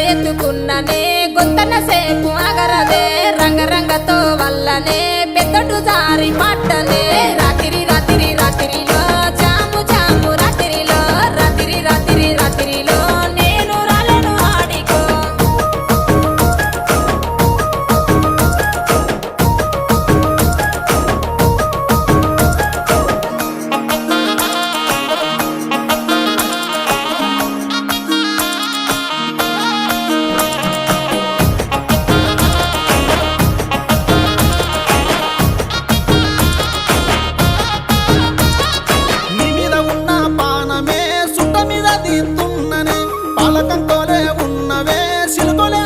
ఎత్తుకున్ననే గొంతన సేపు అగరదే రంగరంగతో వల్లనే పెద్దటు జారి పట్టనే రాత్రి రాత్రి రాత్రిలో జాము జాము రాత్రిలో రాత్రి రాత్రి రాత్రిలో నేను రాలను ఆడికో నీ మీద ఉన్న పానమే సుట్ట మీద దిత్తున్ననే పాలకంతోలే ఉన్నవే సిలుకొలే